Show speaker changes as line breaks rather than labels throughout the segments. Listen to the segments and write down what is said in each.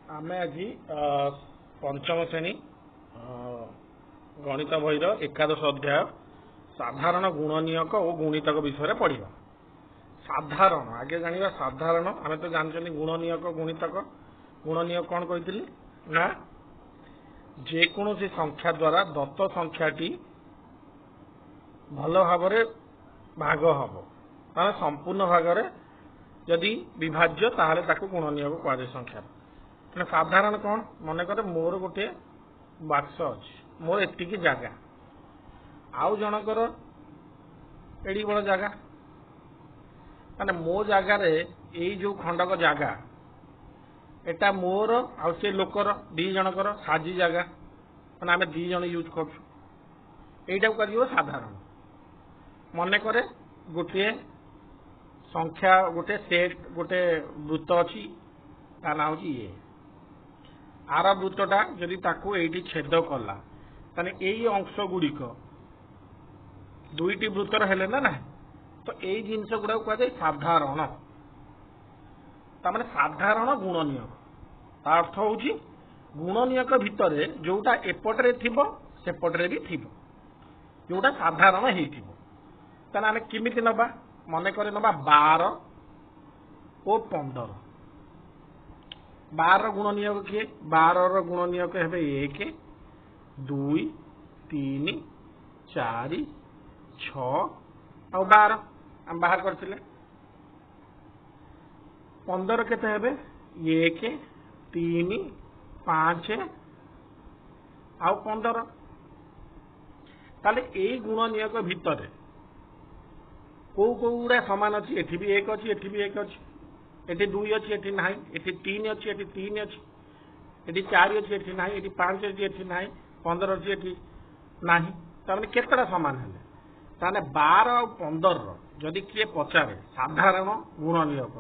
आमे आज पंचम श्रेणी गणित बहीर एकादश अध्याय साधारण गुणनियक और गुणितक विषय पढ़ा। साधारण आगे जाना साधारण आम तो जानते गुणनियक गुणितक। गुणनियक कौन कही ना जेकोसी संख्या द्वारा दत्त संख्याटी भल भाव भाग हम मान संपूर्ण भाग जदि विभाज्य ताहले ताकू गुणनियक कहुए संख्या। साधारण कौन मन कर मोर गोटे बाक्स अच्छी मोर एतिकी जगह आउ जनकर एडी बड़ जगह माने मो जगार यही जो खंडक जगह एटा मोर आउ से लोकर दी जनकर साजी जगह माने आम दी जन यूज कर साधारण मन करे गोटे संख्या गोटे सेट गोटे वृत्त अच्छी ता ना हूँ ये आर वृत्तटा जदि ताकू एटी छेद कला ताने यही अंश गुड़िक दुईटी वृत्तर हेले ना तो यही जिनस गुड़ा कहुए साधारण तामाने साधारण गुणनियक अर्थ हूँ गुणनियक भितर जोटा एपटे थिबो सेपटे भी थिबो जोटा साधारण हेइथिबो ताने आमे किमिति नबा मन करे नबा 12 और 15 12 गुणनियक किए 12 गुणनियक हे 1 2 3 4 6 और 12 आम बाहर करथिले 15 केते हेबे 1 3 5 आउ 15 ताले एई गुणनियक भितर को गुड़ा सामान अच्छी एठी भी 1 अच्छी एठी भी 1 अच्छी एटी 2 अच्छी एटी ना एटी 3 अच्छी एटी 3 अच्छी एटी 4 अच्छी एटी ना एटी 5 अच्छी एटी ना 15 अच्छी एटी ना ताने केतटा सामान है ताने 12 और 15 जदि किए पचारे साधारण गुणनियक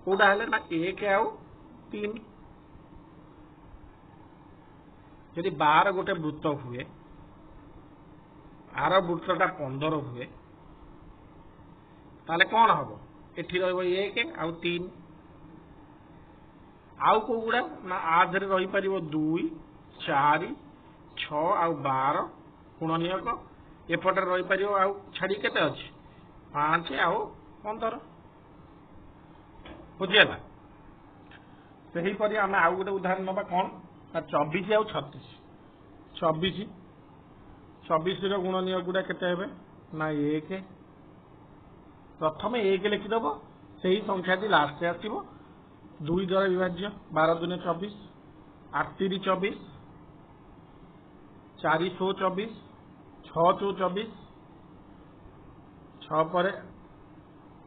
कोडा हेले ना 1 और 3 जदि 12 गोटे वृत्त हुए आर वृत्तटा 15 हुए ताले कौन हम एठी रहिबो 1 आउ 3 आउ को गुड़ा ना आधे रही पार 2 4 6 आउ 12 गुणनियक एपटे रही पार आउ छाड़ी केते अच्छी 5 आउ 15 बुझेगा। से ही आम आउ गोटे उदाहरण नवा कौन 24 आउ 36 24 गुणनियक गुड़ा केते हेबे ना 1 प्रथम 1 लिखिदेव से ही संख्या लास्ट आसो 2 द्वारा विभाज्य 12 दूने 24 8 3 24 4 6 24 6 चौ 24 6 पर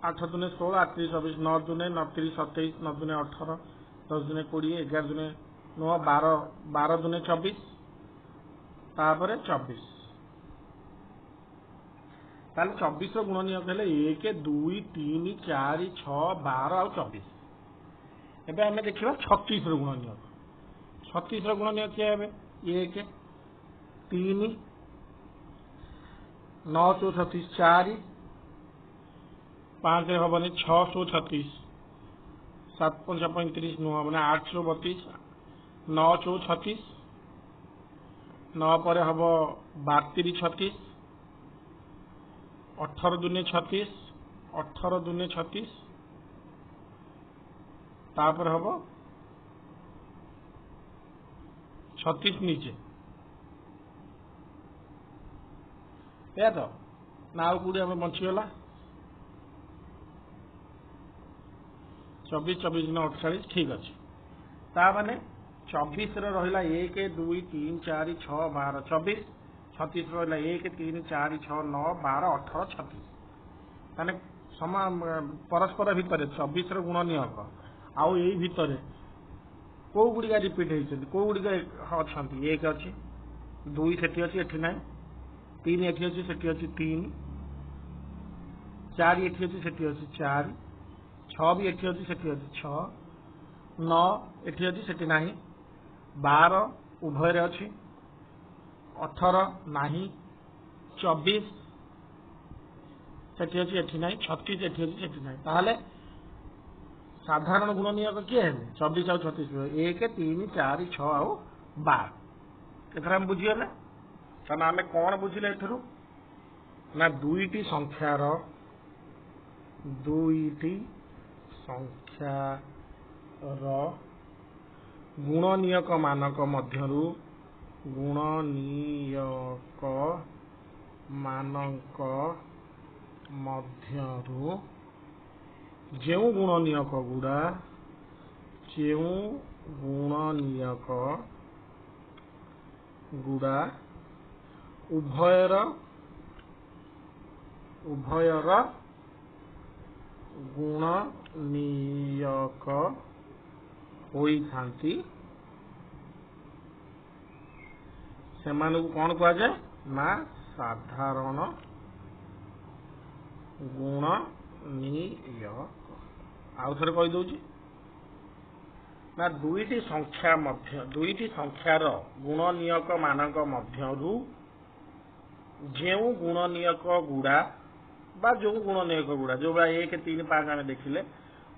8 दूने 16 8 3 24 9 दूने 9 3 27 9 दूने 18 10 दूने 20 11 दूने 9 12 दूने 24 तापर 24 ताले 24 गुणनियक हेले 1 2 3 4 6 12 और 24 एबे हमें देखिबा 36 गुणनियक 36 गुणनियक क्या है 1 3 9 चौ 36 4 5 हेबनी 6 चौ 36 7 5 35 नुह हेबनी 8 चौ 32 9 चौ 36 9 पर हम 32 36 18 दूने 36 18 दूने 36 तापर हम 36 नीचे या तो ना कौटे हमें बचीगला 24 24 ने 48 ठीक अच्छे ताने 24 रहा 1 2 3 4 6 12 24 36 रहा 1 3 4 6 9 12 18 36 ताने समान परस्पर भितर 24 गुणनियक आउ यही भितर कौ गुड़िका रिपीट होती कौ गुड़िका अच्छा 1 अच्छी 2 से अच्छी एटी ना 3 एटी अच्छी से अच्छी 3 4 एटी अच्छी से अच्छी 4 6 भी एटी अच्छी से अच्छी 6 9 एटी अच्छी से ना 12 उभय अच्छी 18 नहीं 24 से अच्छी एटी ना 36 एटी अच्छी से ना साधारण गुण नियक किए हेले 24 ଆଉ 36 1 3 4 6 ଆଉ 12 एथर हम बुझीगले ताने आमे कोन बुझिले एथरु ना दुईटी संख्यार गुण नियक मानक मध्यरु जो गुण नियक गुड़ा उभयर गुण नियक होई थांती सेमानकु कौन कहा जाए ना साधारण गुण नियक आउ थे कही दौची ना दुईटी संख्यार गुण नियक मानक मध्यरु जो गुण नियक गुड़ा बा जो गुण नियक गुड़ा जो 1 3 5 आम देखिले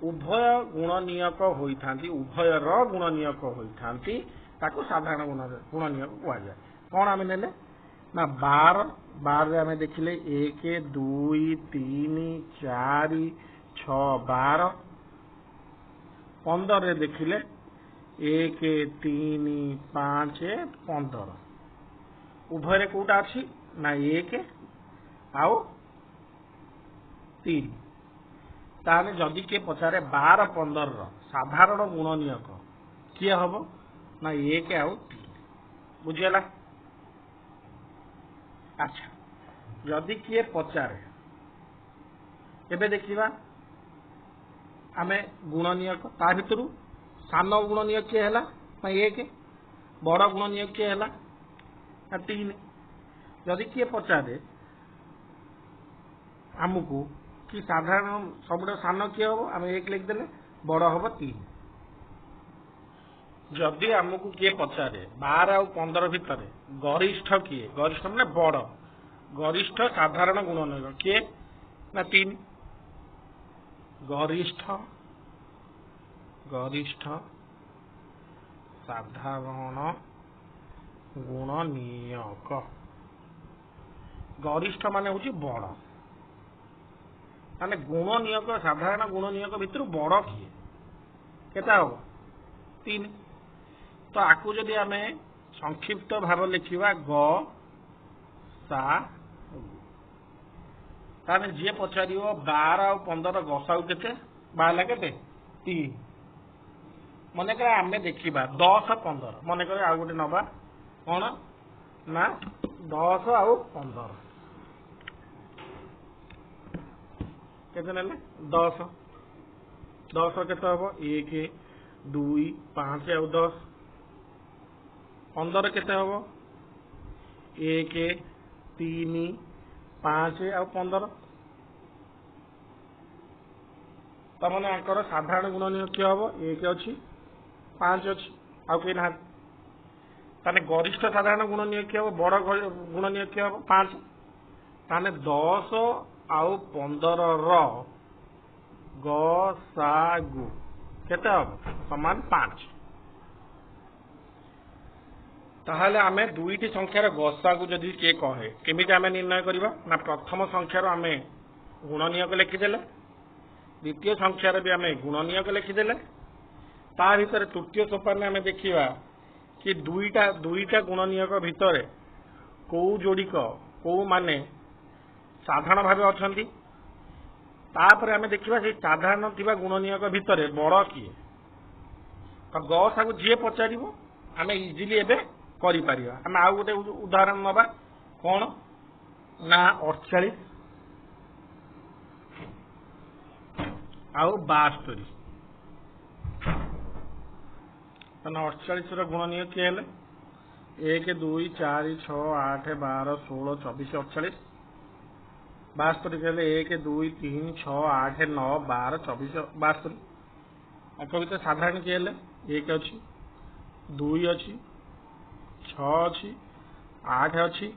उभय गुण नियक होइथांती उभयर गुण नियक होइथांती ताको साधारण गुण नियक कहा जाए कौन आम नेले ना 12 आम देखिले 1 2 3 4 6 12 15 देखिले 1 3 5 15 उभय कोटा अच्छी ना 1 आउ 3 ताने जदि किए पचारे 12 15 साधारण गुण नियक किए हम ना 1 आउ 3 बुझीगला अच्छा जदि किए पचारे एबे देखिबा आमे गुण नियक ता भितरु सान गुण नियक किए हैला ना 1 बड़ गुण नियक किए हैला ना 3 जदि किए पचारे आमको कि साधारण सब सान किए हम आम 1 लिखिदेले बड़ हम 3 जदि आमको किए पचारे 12 आउ 15 भितर गरिष्ठ किए गरिष्ठ माने बड़ गरिष्ठ साधारण गुण नियक किए ना 3 गरिष्ठ साधारण गुण नियक गरिष्ठ माने होची बड़ माने गुण नियक साधारण गुण नियक भितर बड़ किए केता हो 3 तो आकु जदि आमे संक्षिप्त भाव लिखिबा ग सा ताने जे पचारियो 12 और 15 गसाउ केते बाला केते 3 मने करे आमे देखिबा 10 15 मने करे आ गोटे नबा कोन ना 10 आउ 15 केते नेले 10 केते हबो 1 2 5 आउ 10 15 केते हबो 1 3 5 आउ 15 तमने आंकर साधारण गुण नियक किए हम 1 अच्छी 5 अच्छी आउ कहीं ना ताने गरिष्ठ साधारण गुण नियक किए हम बड़ गुण नियक किए हम 5 ताने 10 आउ 15 गसागु केते हम समान 5 ताहले आमे दुईटी संख्यार गसागु जदि के कहे केमिति आमे निर्णय करिबा ना प्रथम संख्यार आमे गुण नियक लिखिदेले द्वितीय संख्यार भी आमे गुण नियक लिखिदेले ता भितर तृतीय सोपान आमे देखिबा कि दुईटा गुण नियक भितर को जोड़िक को माने साधारण भाव अछंती तापर आमे देखिबा से साधारण थिबा गुण नियक भितर बड़ किए तो गसागु जे पचारिबो आमे इजिली एबे करि परिबा आमे आउ गोटे उदाहरण नबा कोन ना 48 आउ 72 48 गुण नियक किए 1 2 4 6 8 12 16 24 48 72 कहले 1 2 3 6 8 9 12 24 72 आक भर साधारण किए 1 अच्छी 2 अच्छी 6 अच्छी 8 अच्छी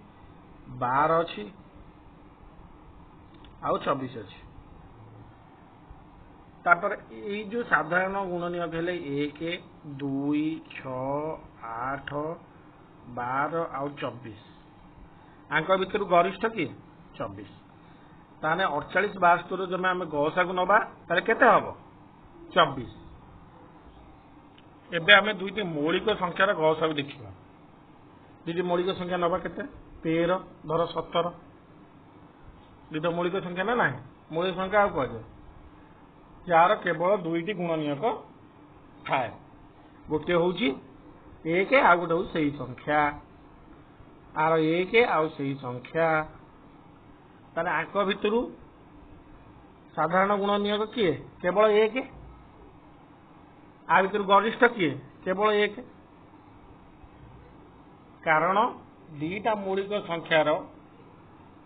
12 अच्छी आउ 24 अच्छी तापर ये जो साधारण गुणनियक हेले 1 2 6 8 12 आउ 24 आंक भितर गरिष्ठ किए 24 ताने 48 72 जब आम गसा को नबा ताले केते हबो 24 एबे आम दुईटी मौलिक संख्यार गसा को देखिबा दुईटी मौलिक संख्या नबा केते 13 धर 17 दुईटा मौलिक संख्या ना नहीं मौलिक संख्या आ कह जार केवल दुईटी गुणनियक थाए गोटे हूँ 1 आ गोटे हूँ सही संख्या आर 1 आउ सही संख्या ताने आंक भितर साधारण गुणनियक किए केवल 1 आ भितर गरिष्ठ किए केवल 1 कारण दीटा मौलिक संख्यार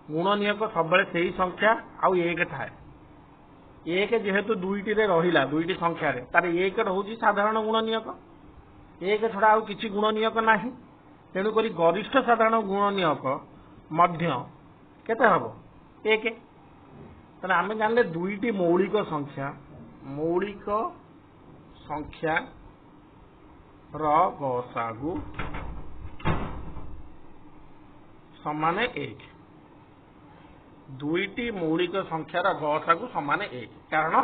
गुणनियक सब सही संख्या आउ 1 थाए 1 जेहेतु दुईटी रहिला दुईटी संख्या तार 1 हूँ साधारण गुणनियक 1 छड़ा आउ किछि गुणनियक नाही तेणुक गरिष्ठ साधारण गुणनियक मध्य केते हबो 1 ताने आमे जानले दुईटी मौलिक संख्या र गसागु समान 1 दुईटी मौलिक संख्यार गसागु समान 1 कारण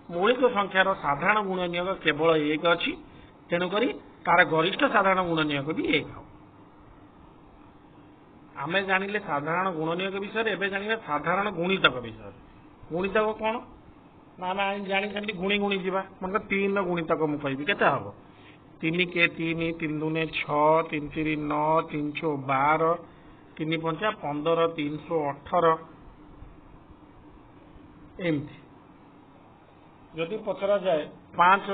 मौलिक संख्यार साधारण गुणनियक केवल 1 अछि तेणुक तार गरिष्ठ साधारण गुणनियक भी 1 हो आमे जानिले साधारण गुणनियक विषय एबे जानिले साधारण गुणितक विषय गुणितक कौन ना आम जानी गुणी गुणी जीवा मन 3 गुणितक मु कहबी केते हबो 3 के 3 3 दूने 6 3 3 9 312 3 5 15 318 एमती जदि पचरा जाए 5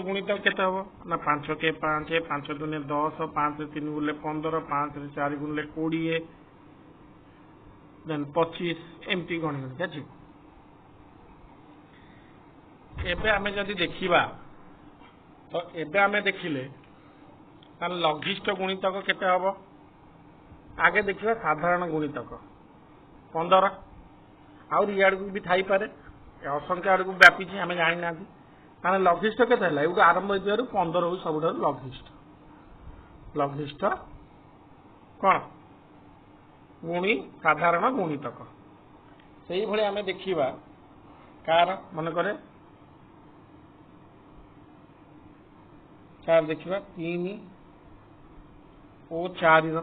गुणितक केते हबो ना 5 के 5 5 दूने 10 5 3 गुले 15 5 4 गुले 20 देन 25 एमती गणित अछि एबे आमे जदि देखिबा तो एबे आमे देखिले तार लघिष्ठ गुणितक केते हबो आगे देखिबा साधारण गुणितक 15 आउ इयाड को भी थाई पारे असंख्य आड़ को व्यापी आमे जानि ना ताने लघिष्ठ केते हला एगो आरंभ होइबारु 15 हो सबुठारु लघिष्ठ कोन गुणी साधारण गुणितक सेही भली आमे देखिबा कार मन करे कार देखिबा 3 और 4 रो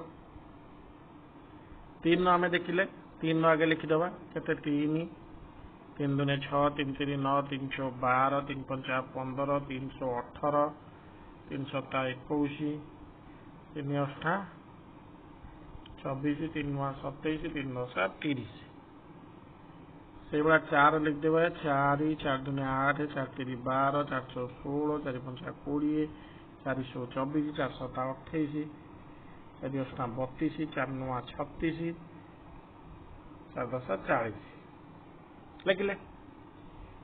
3 आमे देखिले 3 आगे लिखि दबा केते 3 3 दूने 6 3 3 9 312 3 5 15 318 3 7 21 3 8 24 3 9 27 3 9 30 से बड़ा 4 लिख देबा 4 4 दूने 8 4 3 12 4 16 4 5 20 4 24 4 7 28 4 8 32 4 9 36 4 10 40 लिखले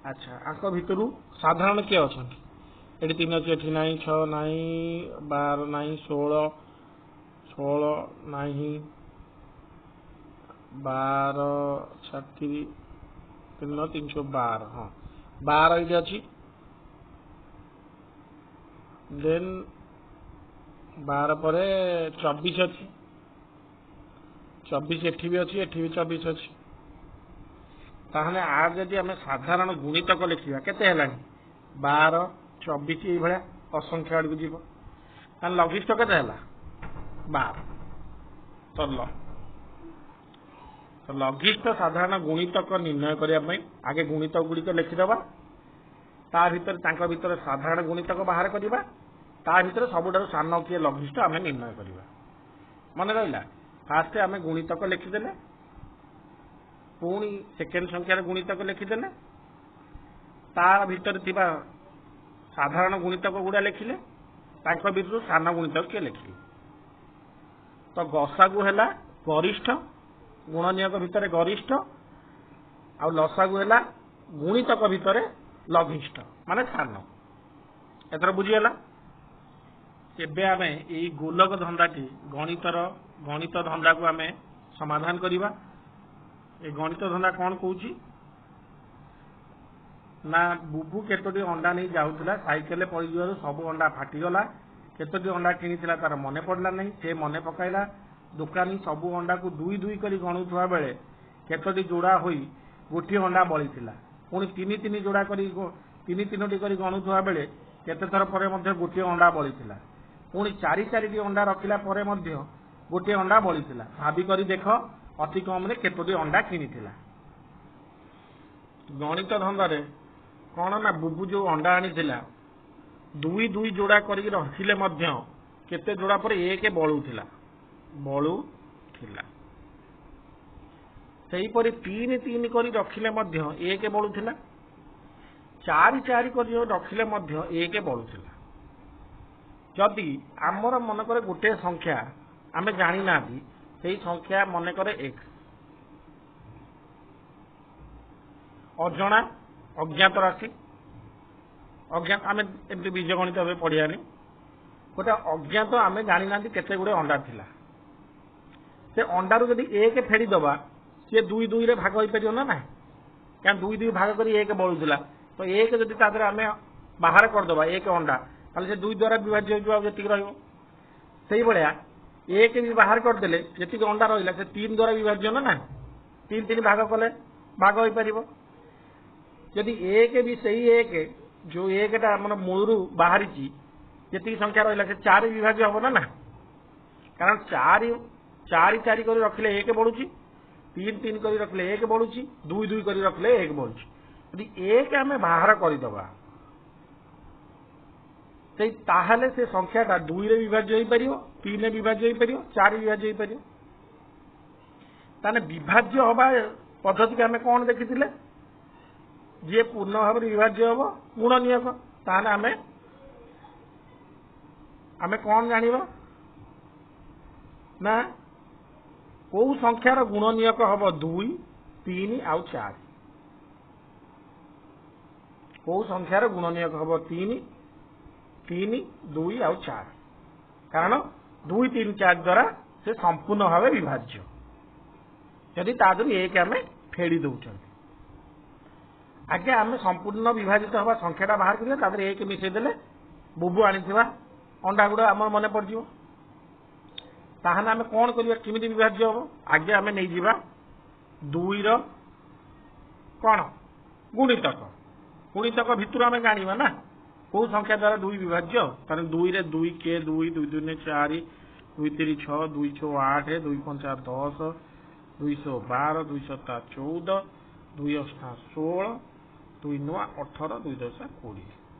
अच्छा आंक भितर साधारण किए अच्छा ये 3 अच्छे एठी नहीं 6 नहीं 12 नहीं 16 नहीं 12 छाती 312 हाँ 12 ये अच्छी देन 12 पर 24 अच्छी 24 एठी भी अच्छी एठी भी 24 अच्छी ताहले आज जदि आमे साधारण गुणितक लिखिबा केते हेलानी 12 24 ए भला असंख्य आड़ को जीव तान लघिष्ठ केते हला 12 तो लघिष्ठ साधारण गुणितक निर्णय करिया पई आगे गुणितक गुड़िक लिखिदबा ता भीतर तांका भीतर साधारण गुणितक बाहर करिबा ता भीतर सबुठारु सान किए लघिष्ठ आमे निर्णय करिबा मन रहिला फास्ट आमे गुणितक लिखिदेले पुणी सेकेंड संख्यार गुणितक लिखिदेले ता भीतर थिबा साधारण गुणितक गुड़ा लिखिले तांका भीतर सान गुणितक के लिखिले तो गसागु हैला गरिष्ठ गुणनियक भितर गरिष्ठ आ लसागु हैला गुणितक भितर लघिष्ठ माने सान एथर बुझीगला एबे आमे एई गोलक धंदाटी गणित धंदा को आमे समाधान करिबा ए गणित धंदा कौन कहूची ना बुबू केतोटी अंडा नहीं जाऊला साइकेल पड़ सब अंडा फाटीगला केतोटी अंडा किनिथिला तार मने पड़ला नहीं से मने पकाइला दुकानी सब अंडा को दुई दुई करी गणुवा बेले केतोटी जोड़ा होई गोटी अंडा बळीथिला पुणी तीन तीन जोड़ा करी तीन तीनोटी करी गणुवा बेले केते थर पर मध्य गोटी अंडा बळीथिला पुणी चारि चारिटी अंडा रखिला परे मध्य गोटी अंडा बळीथिला भाभी करी देख अति कम रे केतोटी अंडा किनिथिला गणित धंदारे कौन ना बुबू जो अंडा आनीथिला दुई दुई जोड़ा करी रखिले मध्य केते जोड़ा पर एक बळुथिला सेहीपरि तीन तीन करी रखिले मध्य एक बळुथिला चारि चारि करी रखिले मध्य एक बळुथिला जदि आमर मन करे गोटे संख्या आमे जानी ना सेही संख्या मन करे x अजଣା अज्ञात राशि अज्ञात आम एमती बीज गणित पढ़ियानी गोटे अज्ञात आम जानी ना केते गुड़े अंडा थिला से अंडारू जदि एक फेरीदबा सी दुई दुई रे भाग हो पार ना क्या दुई दुई भाग कर एक बलूला तो एक जदि आम बाहर करदबा एक अंडा ताले से दुई द्वारा विभाज्य जी रहा एक भी बाहर करदे जी अंडा रहा से तीन द्वारा विभाज्य ना तीन तीन भाग कले भाग हो पार जदि एक भी सही एक जो एकटा मन मूलू बाहरी जी संख्या रहा से चार विभाज्य हम ना कारण चार चारि चारि कर रखिले एक बढ़ुची तीन तीन कर रखिले एक बढ़ुची दुई दुई कर रखिले एक बढ़ुची यदि एक आम बाहर करदबा ताहले से संख्याटा दुई रे विभाज्य हो पार तीन विभाज्य हो पार चार विभाज्य हो पार ताने विभाज्य हवा पद्धति के आम कौन देखी जी पूर्ण भाव विभाज्य हम गुण नियक ताहले आम कौन जानिबा ना कौ संख्यार गुण नियक हम दुई तीन आउ चार कौ संख्यार गुण नियक हम तीन तीन दुई आउ चार कारण दुई तीन चार द्वारा से संपूर्ण भाव विभाज्य यदि तादर एक आम फेड़ी दौरान आगे आम संपूर्ण विभाजित हवा संख्याटा बाहर कर एक मिसेदेले बुबू आनी अंडा गुड़ा आम मन पड़ ताहले आम कौन करवा किमिति विभाज्य हम आगे आम नहीं जावा दुई कौन गुणितक भितर आम जाना ना कौ संख्या द्वारा दुई विभाज्य तार दुई रे दुई के दुई दुई दुई चार दुई तीन छः दुई छः आठ दुई पंचा 10 212 2 7 14 2 8 16 2 9 18 2 10 20